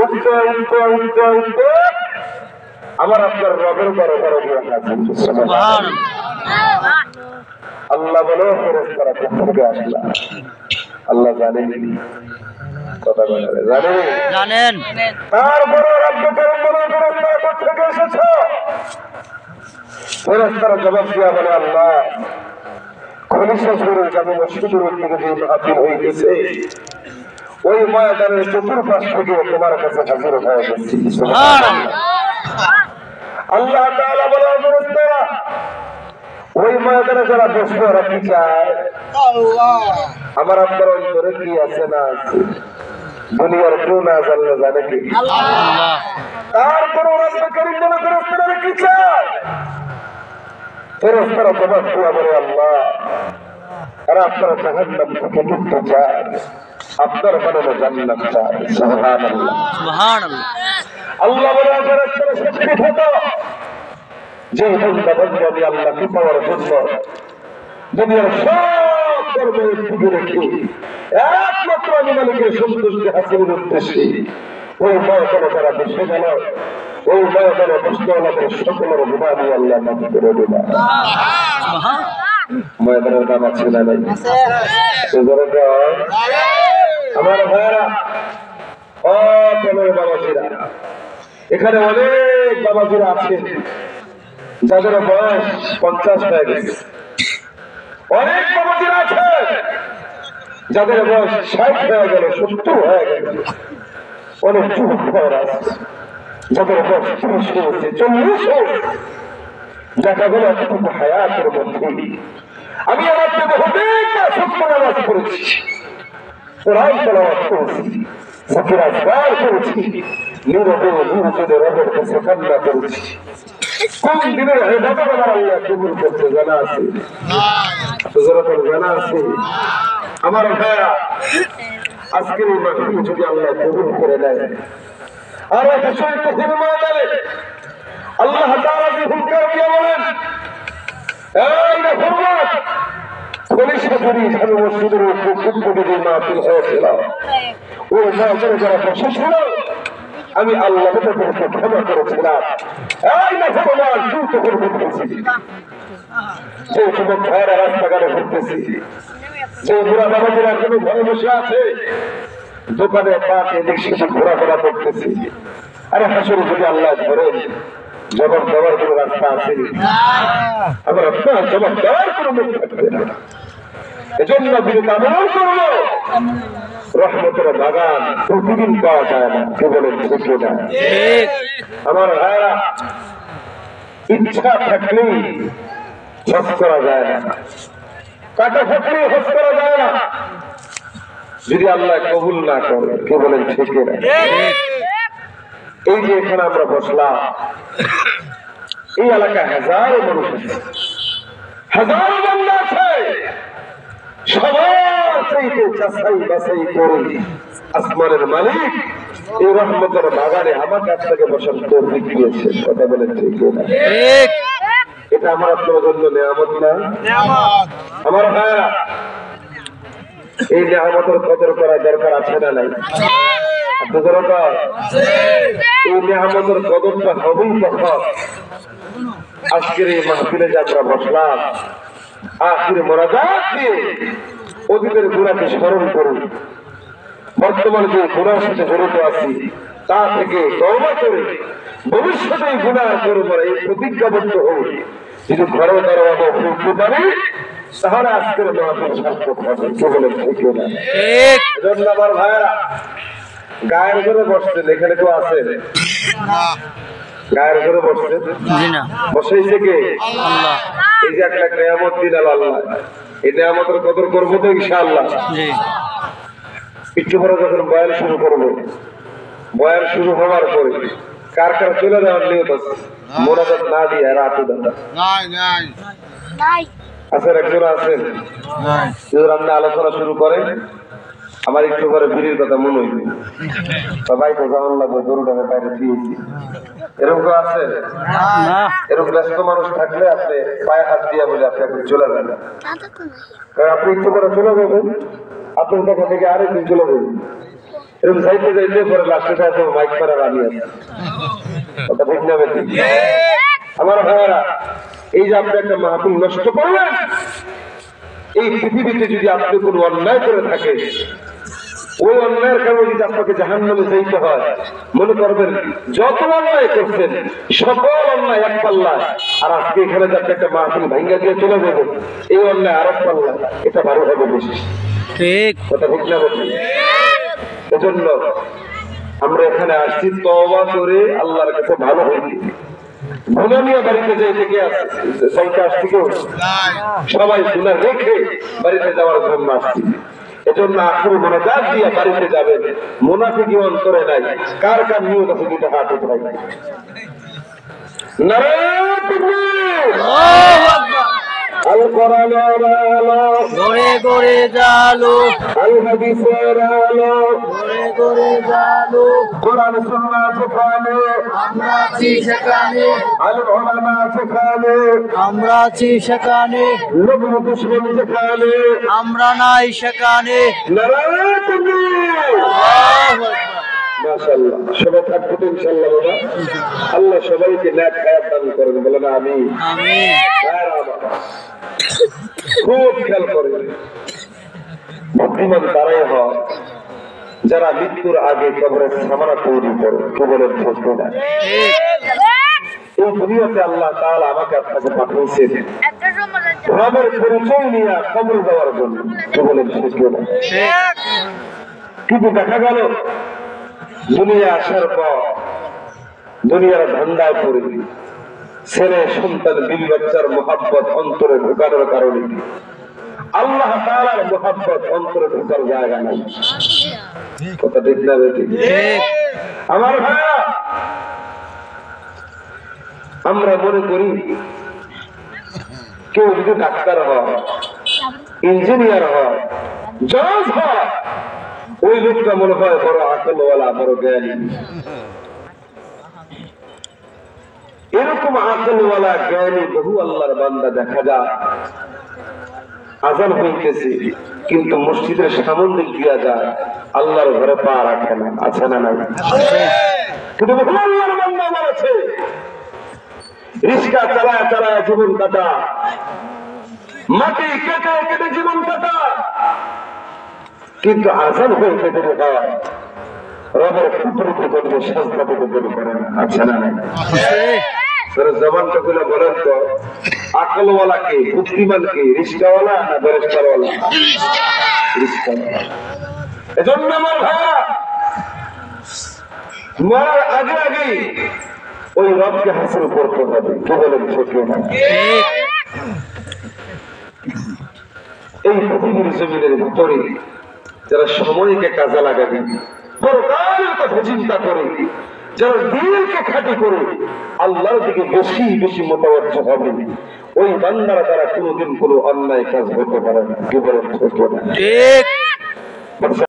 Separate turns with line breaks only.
উঠতে উঠতে উঠতে উঠতে আমার আপনার রবের দরবারে গিয়ে হাজির। আল্লাহ বলে ফেরেশতারা কোথা থেকে আসলা? আল্লাহ জানেন, কথা বলে জানেন। তারপরে রব্বুল কারীম বলে ফেরেশতারা কোথা থেকে এসেছো? ফেরেশতারা জবাব দিয়া বলে আল্লাহ খলিশাপুরের জামে মসজিদের দিকে যে হাজির হয়ে গেছে ওই ময়দানের চতুর্পাশ থেকে তোমার কাছে হাজির হয়ে গেছি। আল্লাহ তাআলা বলে ফেরেশতারা ওই ময়দানে যারা বসবে ওরা কি চায়? আমার আপনার অন্তরে কি আছে না আছে দুনিয়ার কেউ না জানলে জানে কি? তারপরে রব্বুল কারীম বলে ফেরেশতারা কি চায়? ফেরেশতারা জবাব দিয়া বলে আল্লাহ আর আপনারা জাহান্নাম থেকে মুক্তি চান, আপনার বানানো জান্নাত চান। সুবহানাল্লাহ সুবহানাল্লাহ। আল্লাহ বলে ফেরেশতারা সত্যি কথা যে বান্দা বান্দি আল্লাহকে পাওয়ার জন্য দুনিয়ার সব কর্মের ত্যাগ রেখে একমাত্র আমি মালিকের সন্তুষ্টি হাসিলের উদ্দেশ্যে ওই ময়দানে যারা বসে গেল ওই ময়দানে বসতে আমাদের সকলের গুনাহ দিয়ে আল্লাহ মাফ করে দেবেন। ময়দানের দাম আছে না নাই? আমার ভাইরা বাবাজিরা, এখানে অনেক বাবাজিরা আছেন যাদের বয়স 50 হয়ে গেছে, অনেক বাবাজিরা আছে যাদের বয়স 60 হয়ে গেল, 70 হয়ে গেল, অনেক যুবক ভাইরা আছে যাদের বয়স 30 হয়েছে, 40 হয়েছে। দেখা গেল এতটুকু হায়াতের মধ্যে আমি আমার বহুদিন সত্য নামাজ পড়েছি, কোরআন তেলাওয়াত করেছি, জিকির আজকার করেছি, নীরবে নির্জনে রবের কাছে কান্না করেছি। কোন দিনের ইবাদত আমার আল্লাহ কবুল করতে জানা আছে? সুজরতের জানা আছে? আমার ভাইরা আজকের এই মাহফিল যদি আল্লাহ কবুল করে নেয় আর একটা শরীর হিরমায় দেবে, আল্লাহ তাআলা যে হুকুম দিয়ে বলেন এই না ফরমান খলিশাপুরি জামে মসজিদের উপরে যে মাহফিল হয়েছিল ওই মাহফিলে যারা বসে ছিল আমি আল্লাহ তাদেরকে ক্ষমা করেছিলাম। এই না ফরমান তুই তো ঘুরতেছি, যে যুবক ভাইয়েরা রাস্তাঘাটে ঘুরতেছি, যে বুড়া বাবাজিরা কোনো ঘরে বসে আছে, দোকানে পাক এদিক সেদিক ঘোরাফেরা করতেছি, আরে হাসরে যদি আল্লাহ ধরেন জবাব দেওয়ার কোন রাস্তা আছে? আবার আপনার জবাব দেওয়ার কোন মুখ থাকবে না। এজন্য বিরত আমল করলো রহমতের বাগান প্রতিদিন পাওয়া যায় না, কে বলেন ঠিক না? আমার ভাইরা ইচ্ছা থাকলেই হজ করা যায় না, টাকা থাকলেই হজ করা যায় না, যদি আল্লাহ কবুল না করে, কে বলেন ঠিক না? এই যে এখানে আমরা বসলাম, এই এলাকায় হাজারো মানুষ আছে, হাজারো বান্দা আছে, সবার চাইতে যাচাই বাছাই করে আসমানের মালিক এই রহমতের বাগানে আমার কাছ থেকে বসার তৌফিক দিয়েছে। কথা বলেন ঠিক না? এটা আমার আপনার জন্য নিয়ামত না? আমার ভাইরা এই নিয়ামতের কদর করা দরকার আছে না নাই? এই নিয়ামতের কদরটা হবেই তখন আজকের এই মাহফিলে যে আমরা বসলাম আখির মোনাজাত দিয়ে অতীতের গুনাহকে স্মরণ করুন, বর্তমানে যে গুনাহের সাথে জড়িত আছি তা থেকে তওবা করে ভবিষ্যতে গুনাহ করব না এই প্রতিজ্ঞাবদ্ধ হই। যদি ঘরে দরওয়াজা খুলতে পারি তাহলে আজকের মাহফিল সার্থক হবে। কে বলেন ঠিক না? এজন্য আমার ভাইরা গায়ের ঘরে বসছেন, এখানে কেউ আছে? গায়ের ঘরে বসছেন, বসেছে কে? আল্লাহ। এই যে একটা নিয়ামত দিলেন আল্লাহ, এই নিয়ামতের কদর করবো তো ইনশাআল্লাহ। একটু পরে যখন বয়ান শুরু করবো, বয়ান শুরু হওয়ার পরে কার কার চলে যাওয়ার নিয়ত আছে? মোনাজাত না দিয়ে রাত আছেন? একজন আছেন? আপনি আলোচনা শুরু করেন, আমার একটু পরে ভিড়ের কথা মনে হইবে, সবাই তো যেমন লাগবে গরুটাকে বাইরে দিয়েছি, এরকম আছে? এরকম ব্যস্ত মানুষ থাকলে আপনি পায়ে হাত দিয়ে বলে আপনি এখন চলে যাবেন, আপনি একটু করে চলে যাবেন, আপনার দেখা থেকে আরেকদিন চলে যাবেন, এরকম যাইতে যাইতে পরে লাস্টে সাথে মাইক করার আমি আছি কথা ঠিক না বেশি আমার ভাইয়ারা এই যে আপনি একটা মাহফিল নষ্ট করলেন এই পৃথিবীতে যদি আপনি কোনো অন্যায় করে থাকে ওই অন্যায়ের কারণে যদি আপনাকে জাহান্নামে যাইতে হয় মনে করবেন যত অন্যায় করছেন সকল অন্যায় এক পাল্লা আর আজকে এখানে যাতে একটা মাহফিল ভাঙ্গা দিয়ে চলে যাবে এই অন্যায় আর এক পাল্লা এটা ভালো হবে বেশি ঠিক কথা ঠিক না বলছি এজন্য আমরা এখানে আসছি তওবা করে আল্লাহর কাছে ভালো হইতে গুনাহ নিয়ে বাড়িতে যাইতে কে আছে যাইতে আসছে কেউ সবাই গুনাহ রেখে বাড়িতে যাওয়ার জন্য আসছি এজন্য আখের মনোজাত দিয়ে বাড়িতে যাবেন মুনাফিকি অন্তরে নাই কার কার নিয়ত আছে দুটো হাত উঠাই নারায়ে তাকবীর আল্লাহু আকবার আল কোরআনের আলো গড়ে গড়ে জালো আল হাদিসের আলো গড়ে গড়ে জালো কোরআন সুন্নাহ যেখানে আমরা আছি সেখানে আল উলামা যেখানে আমরা আছি সেখানে নবী দুশমন যেখানে আমরা নাই সেখানে নারায়ে তাকবীর আল্লাহু আকবার মাশাআল্লাহ সবাই থাকবে তো ইনশাআল্লাহ বাবা আল্লাহ সবাইকে নেক হায়াত দান করুন বলেন আমিন আমিন খুব খেয়াল করবেন বুদ্ধিমান তারাই হয় যারা মৃত্যুর আগে কবরের সামানা তৈরি করে কবরের ঠকবে না এই দুনিয়াতে আল্লাহ তাআলা আমাকে আপনাকে পাঠিয়েছেন রবের পরিচয় নিয়ে কবরে যাওয়ার জন্য কবরের ঠকবে না কিন্তু দেখা গেল দুনিয়া আসার পর দুনিয়ার ধান্দায় পড়ে ছেলে সন্তান বিবি বাচ্চার মোহাব্বত অন্তরে ঢোকানোর কারণে আল্লাহ তাআলার মোহাব্বত অন্তরে ঢোকার জায়গা নাই কথা ঠিক না বেঠিক আমার ভাইয়া আমরা মনে করি কেউ যদি ডাক্তার হয় ইঞ্জিনিয়ার হয় জজ হয় ওই লোকটা মনে হয় বড় আকলওয়ালা বড় জ্ঞানী এরকম আকলওয়ালা জ্ঞানী বহু আল্লাহর বান্দা দেখা যায় আজান হইতেছে কিন্তু মসজিদের সামনে দিয়া যায় আল্লাহর ঘরে পা রাখে না আছে না নাই কিন্তু বহু আল্লাহর বান্দা আমার আছে রিস্কা চালায় চালায় জীবন কাটা মাটি কেটে কেটে জীবন কাটা কিন্তু আজান হইতে দেরি হয় রবের কুদরতি করবে সাজদা করতে দেরি করে না আছে না নাই জবানটা গুলো বলেন তো আকলওয়ালা কে বুদ্ধিমান কে রিস্কাওয়ালা না বেরেস্তারওয়ালা রিস্কাওয়ালা এজন্য আমার ভাইয়া মরার আগে আগে ওই রবকে হাসিল করতে হবে কে বলেন ছোট না এই পৃথিবীর জমিনের ভিতরে যারা সময়কে কাজে লাগাবে পরকালের কথা চিন্তা করে যারা দিলকে খাঁটি করে আল্লাহর দিকে বেশি বেশি মোতাবজ্জ হবে ওই বান্দারা তারা কোনোদিন কোনো অন্যায় কাজ করতে পারে না কি বলেন ঠিক